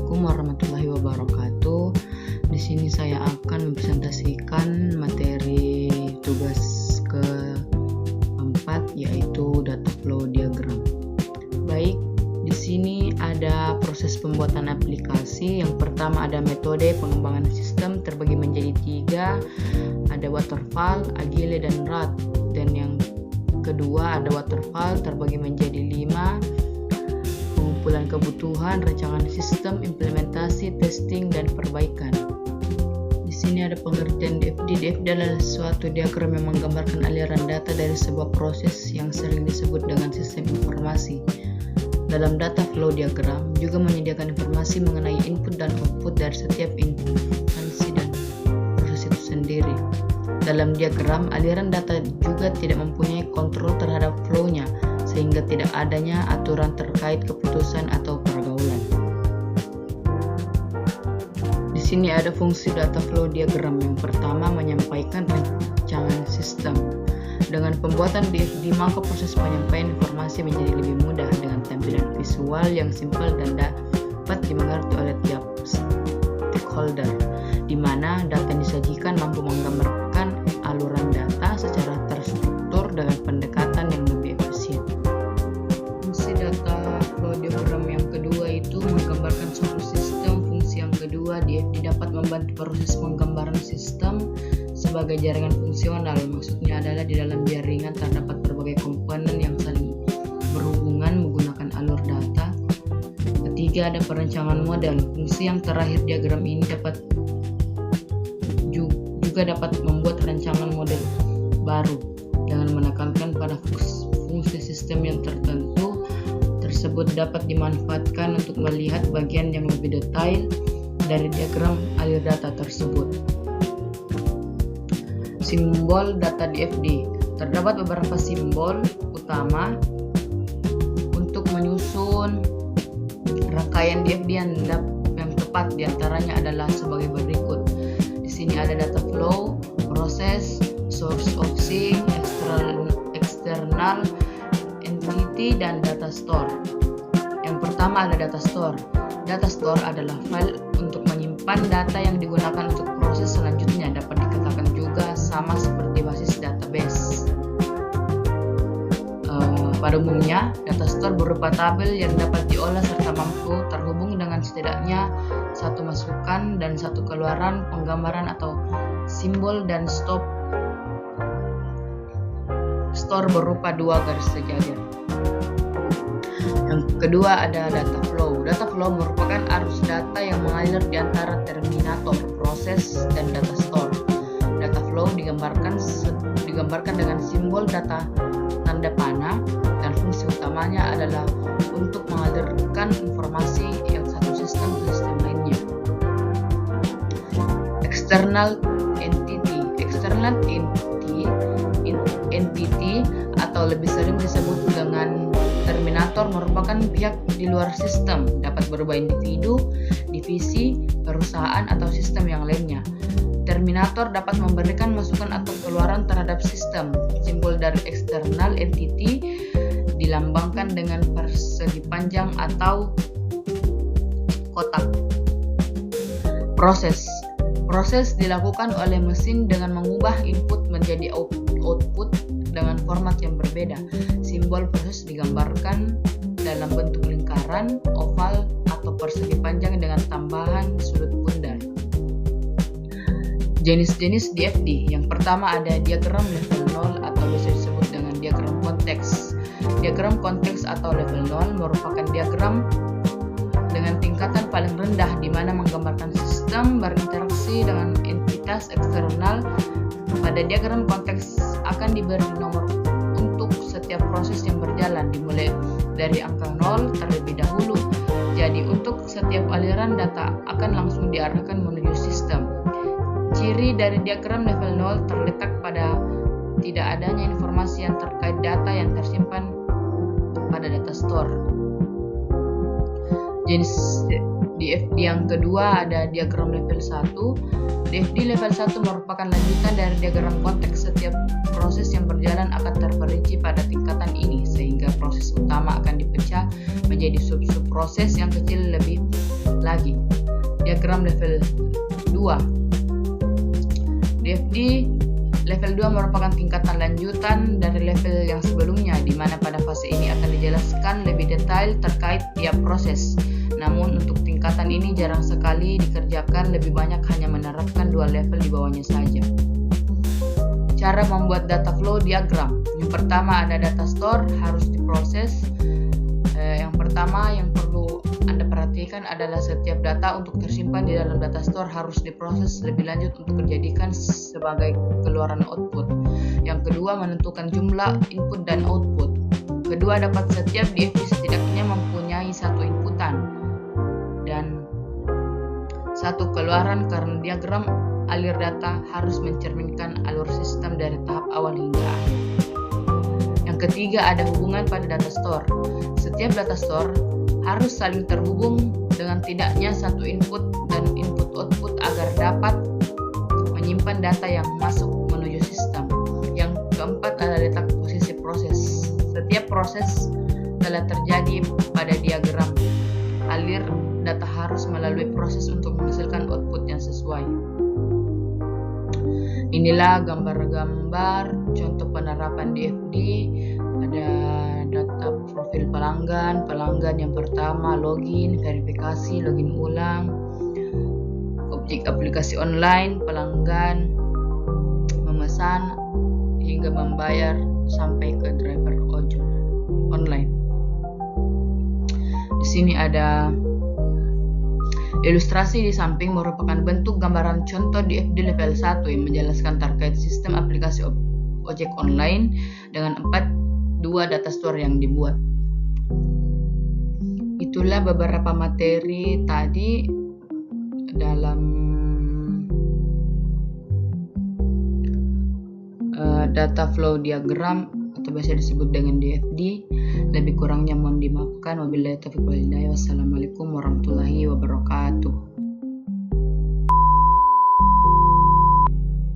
Assalamualaikum warahmatullahi wabarakatuh. Di sini saya akan mempresentasikan materi tugas keempat, yaitu data flow diagram. Baik, di sini ada proses pembuatan aplikasi. Yang pertama ada metode pengembangan sistem terbagi menjadi 3, ada waterfall, agile, dan RAD. Dan yang kedua ada waterfall terbagi menjadi 5, pengumpulan kebutuhan, rancangan sistem, implementasi, testing, dan perbaikan. Di sini ada pengertian DFD. DFD adalah suatu diagram yang menggambarkan aliran data dari sebuah proses yang sering disebut dengan sistem informasi. Dalam data flow diagram juga menyediakan informasi mengenai input dan output dari setiap instansi dan proses itu sendiri. Dalam diagram, aliran data juga tidak mempunyai kontrol terhadap flow-nya, sehingga tidak adanya aturan terkait keputusan atau pergaulan. Di sini ada fungsi data flow diagram. Yang pertama, menyampaikan rancangan sistem. Dengan pembuatan DFD, maka proses penyampaian informasi menjadi lebih mudah dengan tampilan visual yang simpel dan dapat dimengerti oleh tiap stakeholder, di mana data yang disajikan mampu menggambarkan aluran data secara terstruktur dengan pendekatan yang lebih efisien. Fungsi data flow diagram yang kedua itu menggambarkan suatu sistem. Fungsi yang kedua, DFD dapat membantu proses penggambaran sistem sebagai jaringan fungsional. Maksudnya adalah di dalam jaringan terdapat berbagai komponen yang saling berhubungan menggunakan alur data. Ketiga, ada perencanaan model. Fungsi yang terakhir diagram ini juga dapat membuat rancangan model baru dengan menekankan pada fungsi sistem yang tertentu. Tersebut dapat dimanfaatkan untuk melihat bagian yang lebih detail dari diagram alir data tersebut. Simbol data DFD. Terdapat beberapa simbol utama untuk menyusun rangkaian DFD yang tepat. Diantaranya adalah sebagai berikut. Di sini ada data flow, proses, source of sync, external entity, dan data store. Yang pertama ada data store. Data store adalah file untuk menyimpan data yang digunakan untuk proses selanjutnya. Dapat dikatakan juga sama seperti basis database. Pada umumnya, data store berupa tabel yang dapat diolah serta mampu terhubung dengan setidaknya satu masukan dan satu keluaran penggambaran atau simbol, dan store berupa 2 garis sejajar. Yang kedua ada data flow. Data flow merupakan arus data yang mengalir di antara terminator, proses, dan data store. Data flow digambarkan dengan simbol data tanda panah, dan fungsi utamanya adalah untuk mengalirkan informasi yang satu sistem ke sistem lainnya. External entity. External entity atau lebih sering disebut dengan terminator merupakan pihak di luar sistem, dapat berupa individu, divisi, perusahaan, atau sistem yang lainnya. Terminator dapat memberikan masukan atau keluaran terhadap sistem. Simbol dari external entity dilambangkan dengan persegi panjang atau kotak. Proses dilakukan oleh mesin dengan mengubah input menjadi output dengan format yang berbeda. Simbol proses digambarkan dalam bentuk lingkaran, oval, atau persegi panjang dengan tambahan sudut bundar. Jenis-jenis DFD. Yang pertama ada diagram level 0 atau bisa disebut dengan diagram konteks. Diagram konteks atau level 0 merupakan diagram dengan tingkatan paling rendah di mana menggambarkan sistem berinteraksi dengan entitas eksternal. Pada diagram konteks akan diberi nomor untuk setiap proses yang berjalan, dimulai dari angka 0 terlebih dahulu. Jadi untuk setiap aliran data akan langsung diarahkan menuju sistem. Ciri dari diagram level 0 terletak pada tidak adanya informasi yang terkait data yang tersimpan pada data store. Jenis DFD yang kedua ada diagram level 1. DFD level 1 merupakan lanjutan dari diagram konteks. Setiap proses yang berjalan akan terperinci pada tingkatan ini, sehingga proses utama akan dipecah menjadi sub-sub proses yang kecil lebih lagi. Diagram level 2. DFD level 2 merupakan tingkatan lanjutan dari level yang sebelumnya, di mana pada fase ini akan dijelaskan lebih detail terkait tiap proses. Namun untuk tingkatan ini jarang sekali dikerjakan, lebih banyak hanya menerapkan 2 level di bawahnya saja. Cara membuat data flow diagram. Yang pertama ada data store, harus diproses. Yang pertama yang perlu Anda perhatikan adalah setiap data untuk tersimpan di dalam data store harus diproses lebih lanjut untuk dijadikan sebagai keluaran output. Yang kedua, menentukan jumlah input dan output. Kedua, dapat setiap DFD setidaknya mempunyai satu inputan dan satu keluaran, karena diagram alir data harus mencerminkan alur sistem dari tahap awal hingga akhir. Yang ketiga, ada hubungan pada data store. Setiap data store harus saling terhubung dengan tidaknya satu input dan input output agar dapat menyimpan data yang masuk menuju sistem. Yang keempat adalah letak posisi proses. Setiap proses telah terjadi pada diagram alir data harus melalui proses untuk menghasilkan output yang sesuai. Inilah gambar-gambar contoh penerapan DFD. Ada data profil pelanggan yang pertama, login, verifikasi, login ulang, objek aplikasi online, pelanggan, memesan, hingga membayar sampai ke driver ojol online. Di sini ada ilustrasi di samping merupakan bentuk gambaran contoh DFD level 1 yang menjelaskan terkait sistem aplikasi ojek online dengan 2 data store yang dibuat. Itulah beberapa materi tadi dalam data flow diagram atau biasa disebut dengan DFD. Lebih kurangnya mohon dimaafkan. Wabillahi taufiq wal hidayah. Wassalamualaikum warahmatullahi wabarakatuh.